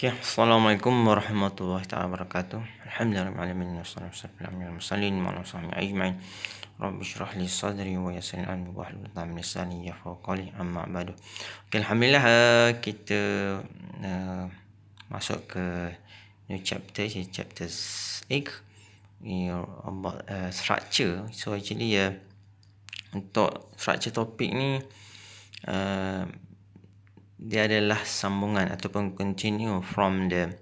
Okay. Assalamualaikum warahmatullahi wabarakatuh. Alhamdulillahirrahmanirrahim. Wassalatu wassalamu ala mursalin wa ala sahbihi ajma'in. Rabbi shrah li sadri wa yassir li amri wahlul 'uqdatam min lisani yafqahu qawli, amma ba'du. Okay, alhamdulillah kita masuk ke new chapter, chapter 8 about structure. So actually untuk structure topik ni dia adalah sambungan ataupun continue from the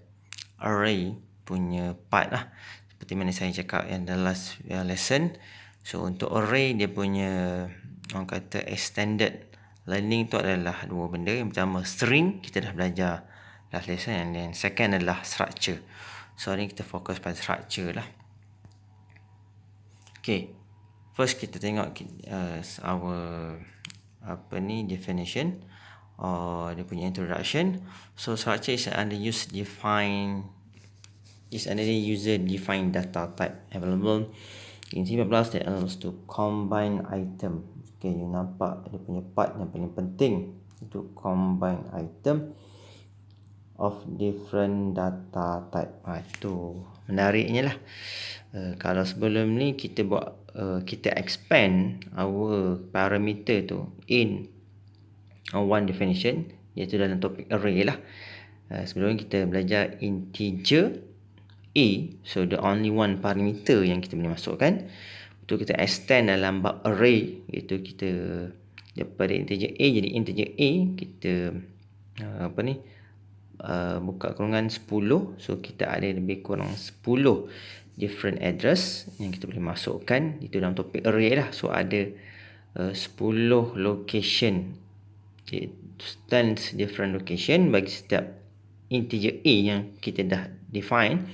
array punya part lah, seperti mana saya cakap yang the last lesson. So untuk array dia punya orang kata extended learning tu adalah dua benda. Yang pertama string, kita dah belajar last lesson, and then second adalah structure. So hari ni kita fokus pada structure lah. Okay, first kita tengok our definition or dia punya introduction. So structure is another user defined data type available in C++ that allows to combine item. Okay, you nampak dia punya part yang paling penting untuk combine item of different data type. Itu menariknya lah. Kalau sebelum ni kita kita expand our parameter tu in one definition, iaitu dalam topik array lah. Sebelum ni kita belajar integer a, so the only one parameter yang kita boleh masukkan. Untuk kita extend dalam bab array, iaitu kita daripada integer a jadi integer a, kita buka kurungan 10. So kita ada lebih kurang 10 different address yang kita boleh masukkan. Itu dalam topik array lah. So ada 10 location, stands different location bagi setiap integer a yang kita dah define.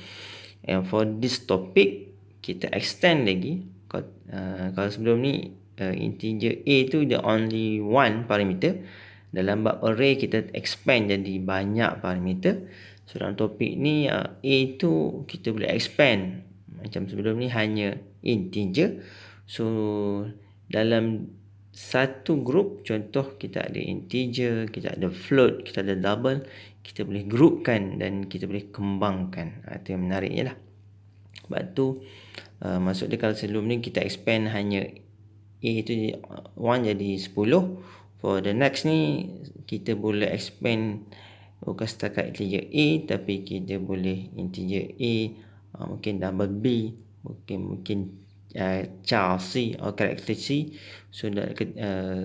And for this topic kita extend lagi. Kalau sebelum ni integer a tu the only one parameter, dalam bab array kita expand jadi banyak parameter. So dalam topik ni a tu kita boleh expand. Macam sebelum ni hanya integer. So dalam satu group, contoh kita ada integer, kita ada float, kita ada double, kita boleh groupkan dan kita boleh kembangkan. Itu yang menariknya lah. Sebab tu maksud dia kalau sebelum ni kita expand hanya a tu 1 jadi 10. For the next ni kita boleh expand bukan setakat integer a, tapi kita boleh integer a, mungkin double b, mungkin char C atau karakter C. So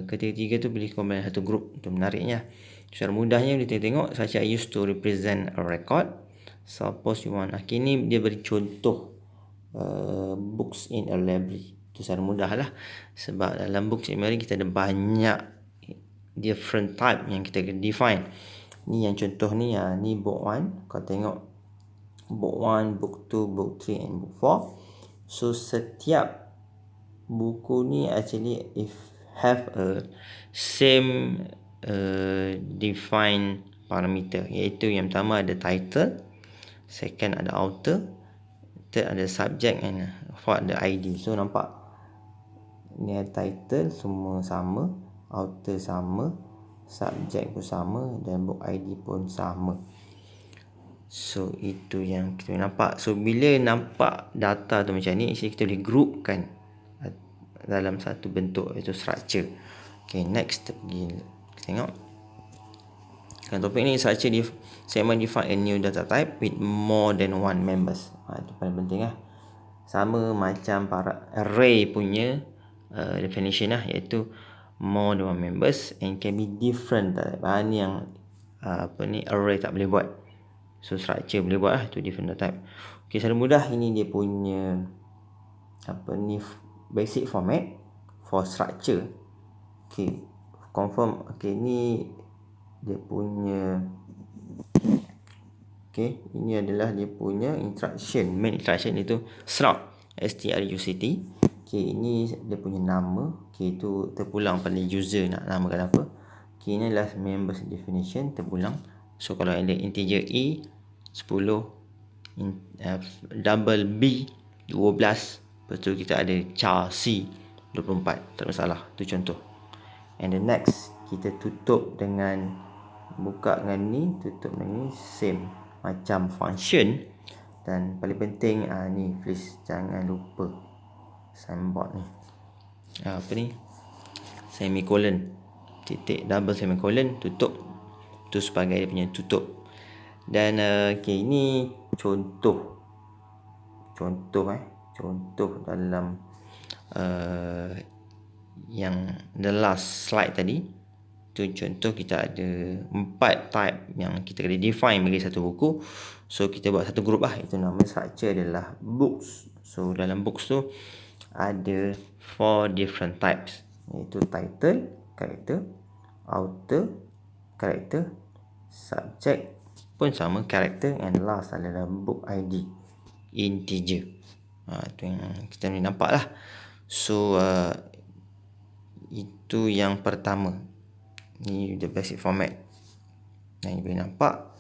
ketiga-tiga tu boleh combine satu group. Itu menariknya. Secara mudahnya kita tengok such I used to represent a record. Suppose you want. Kini dia beri contoh books in a library. Itu secara mudah lah. Sebab dalam books in a library kita ada banyak different type yang kita define. Ni yang contoh ni, ni book 1. Kau tengok book 1, book 2, book 3 and book 4. So setiap buku ni actually if have a same defined parameter, iaitu yang pertama ada title, second ada author, third ada subject, and fourth ada ID. So nampak ni ada title semua sama, author sama, subject pun sama, dan book ID pun sama. So itu yang kita nampak. So bila nampak data tu macam ni, kita boleh groupkan dalam satu bentuk, iaitu structure. Okay, next kita tengok dalam topik ni, structure segment define a new data type with more than one members. Itu paling penting lah. Sama macam para array punya definition lah, iaitu more than one members and can be different type. Ni yang array tak boleh buat. So structure boleh buat lah, tu different type. Okay, secara mudah ini dia punya basic format for structure. Okay, confirm. Okay, ni dia punya, okay, ini adalah dia punya instruction. Main instruction itu struct, struct. Okay, ini dia punya nama. Okay, itu terpulang pada user nak namakan apa. Okay, ini adalah members definition terpulang. So kalau ada integer a 10, double b 12, lepas tu kita ada char c 24, tak masalah. Tu contoh. And the next kita tutup dengan buka dengan ni, tutup dengan ni, same. macam function. Dan paling penting ni please jangan lupa signboard ni, apa ni, semicolon, titik double semicolon, tutup. Tu sebagai dia punya tutup. Dan ini contoh dalam yang the last slide tadi. Tu contoh kita ada 4 type yang kita kena define bagi satu buku. So kita buat satu group lah. Itu nama structure adalah books. So dalam books tu ada 4 different types, iaitu title, character, author, character, subject pun sama, character, and last adalah book ID, integer. Tu yang kita boleh nampak lah. So itu yang pertama. Ni the basic format yang boleh nampak.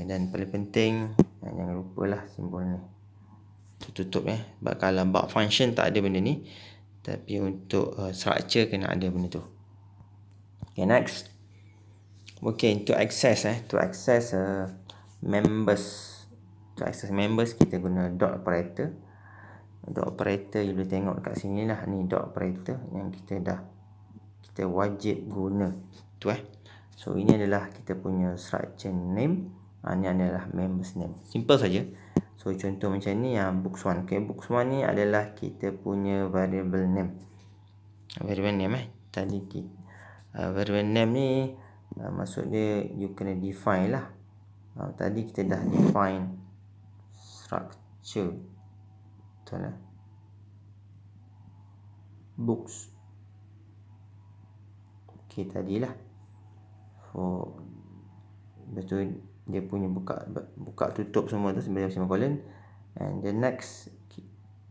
Dan paling penting, jangan lupalah simbol ni, tutup sebab kalau bab function tak ada benda ni, tapi untuk structure kena ada benda tu. Okay, next. Okay, to access members. To access members kita guna dot operator. Dot operator you boleh tengok dekat sini lah. Ni dot operator yang kita wajib guna tu So ini adalah kita punya structure name. Ni adalah members name. Simple saja. So contoh macam ni books 1. Okay, books 1 ni adalah kita punya variable name. Variable name tadi variable name ni maksud dia you kena define lah. Tadi kita dah define structure. Betul lah. Books. Okay, tadilah. So betul dia punya buka tutup semua tu sebagai semicolon. And the next,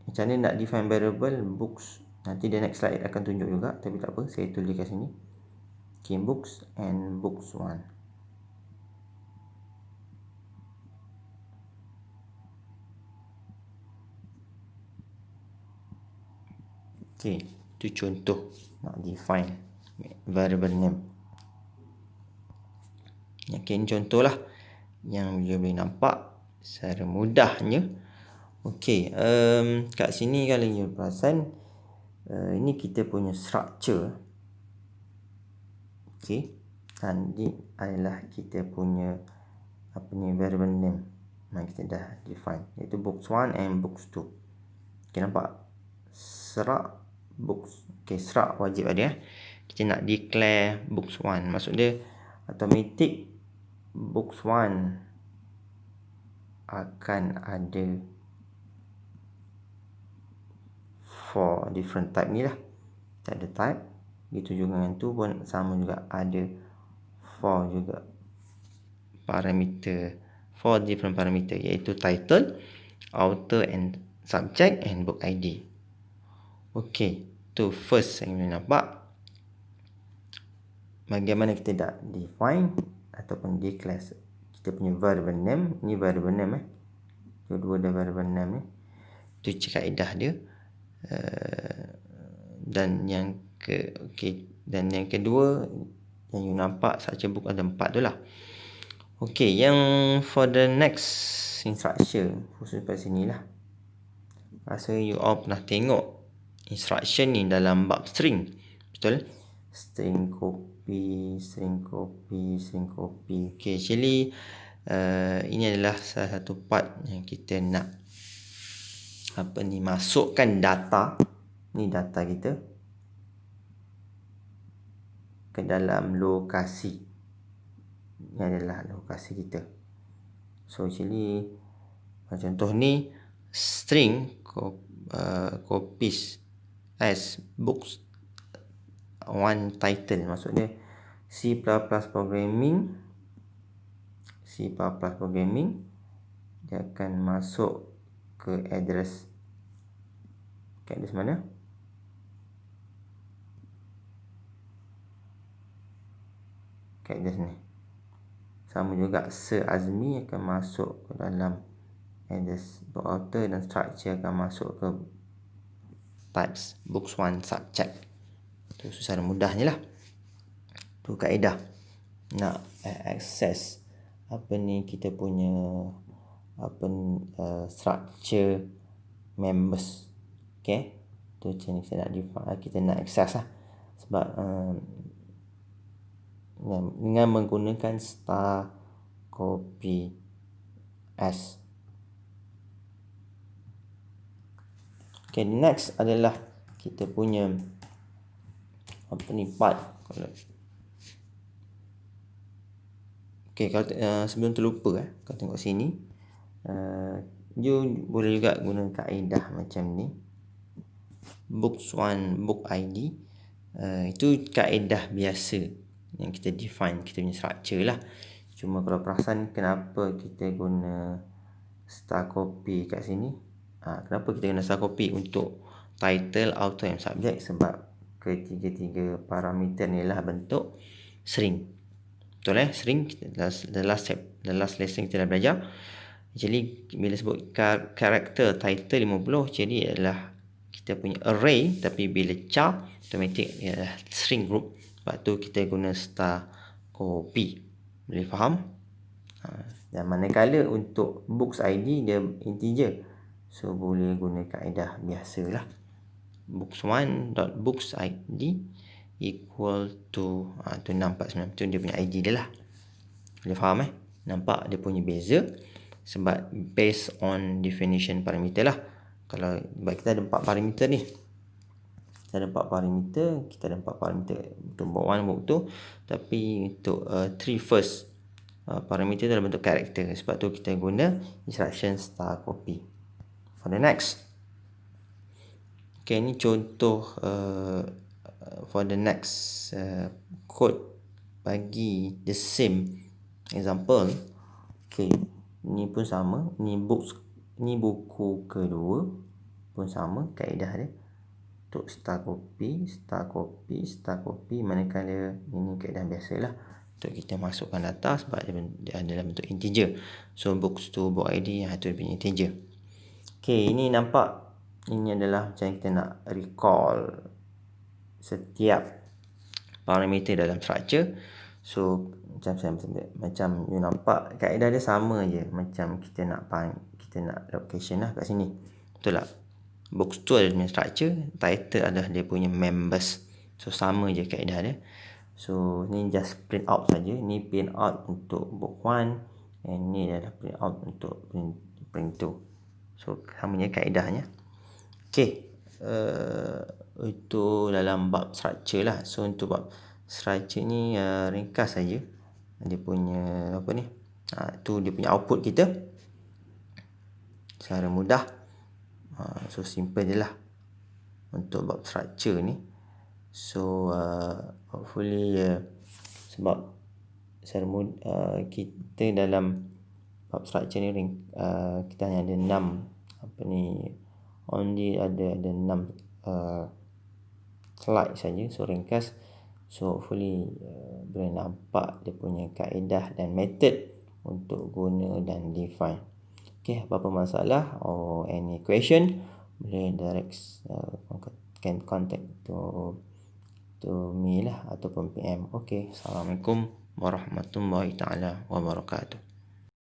macam ni nak define variable books. Nanti the next slide akan tunjuk juga, tapi tak apa, saya tulis kat sini. Okay, books and books 1. Okay, tu contoh nak define variable name. Okay, ini contoh lah yang you boleh nampak secara mudahnya. Okay, kat sini kalau you perasan, ini kita punya structure. Okay, dan ini adalah kita punya variable name yang kita dah define, iaitu books 1 and books 2. Okay, nampak? Serak books. Okay, serak wajib ada. Kita nak declare books 1. Maksud dia automatic books 1 akan ada 4 different type ni lah. Kita ada type. Begitu juga dengan tu pun sama juga, ada 4 juga parameter, 4 different parameter, iaitu title, author and subject, and book ID. Okay, tu first yang boleh nampak bagaimana kita dah define ataupun declare kita punya variable name. Ni variable name dua-dua dah variable name ni. Tu kaedah dia. Dan yang kedua yang you nampak structure book ada 4 tu lah. Okay, yang for the next instruction khusus pada sini lah. Rasa you all pernah tengok instruction ni dalam bab string. Betul? String copy. Okay, actually ini adalah salah satu part yang kita nak masukkan data. Ni data kita ke dalam lokasi. Ini adalah lokasi kita. So actually contoh ni string copies as books 1 title. Maksudnya C++ programming dia akan masuk ke address mana? Ke address ni. Sama juga Azmi akan masuk ke dalam address book author, dan structure akan masuk ke types books 1 subject. Itu secara mudahnya lah. Tu kaedah nak access kita punya structure members. Okay, tu macam ni kita nak define, kita nak access lah. Sebab dengan menggunakan star copy as. Okay, next adalah kita punya part. Okay, kalau sebelum terlupa kalau tengok sini, you boleh juga guna kaedah macam ni. Books 1 book ID, itu kaedah biasa yang kita define kita punya structure lah. Cuma kalau perasan kenapa kita guna star copy kat sini, kenapa kita guna star copy untuk title, author and subject? Sebab ketiga-tiga parameter ni lah bentuk string. Betul string. The last lesson kita dah belajar. Jadi bila sebut karakter title 50, jadi adalah kita punya array, tapi bila char automatic ialah string group. Sebab tu kita guna star copy. Boleh faham? Dan manakala untuk books ID dia integer, so boleh guna kaedah biasalah. Books1.books ID equal to 649. Tu dia punya ID dia lah. Boleh faham Nampak dia punya beza sebab based on definition parameter lah. Kalau kita ada 4 parameter ni, kita ada 4 parameter untuk book 1, book 2, tapi untuk 3 first parameter dalam bentuk karakter. Sebab tu kita guna instruction star copy. For the next, okay, ni contoh for the next code bagi the same example. Okay, ni pun sama, ni buku kedua pun sama kaedah dia. Untuk star copy, manakala ini kaedah biasalah untuk kita masukkan data sebab dia adalah bentuk integer. So books to book ID itu dia punya integer. Okay, ini nampak, ini adalah macam kita nak recall setiap parameter dalam structure. So macam you nampak kaedah dia sama je macam kita nak location lah kat sini. Betul tak? Books tu ada punya structure, title adalah dia punya members. So sama je kaedah dia. So ni just print out saja. Ni print out untuk book 1 and ni adalah print out untuk print 2. So sama je kaedahnya. Okay, itu dalam bab structure lah. So untuk bab structure ni ringkas saja. Dia punya tu dia punya output kita secara mudah. So simple je lah untuk bab structure ni. So hopefully sebab secara mudah kita dalam bab structure ni kita hanya ada 6 only ada 6 slide saja. So ringkas. So hopefully boleh nampak dia punya kaedah dan method untuk guna dan define. Okay, apa-apa masalah or any question, boleh direct contact to me lah ataupun PM. Okay, Assalamualaikum warahmatullahi taala wabarakatuh.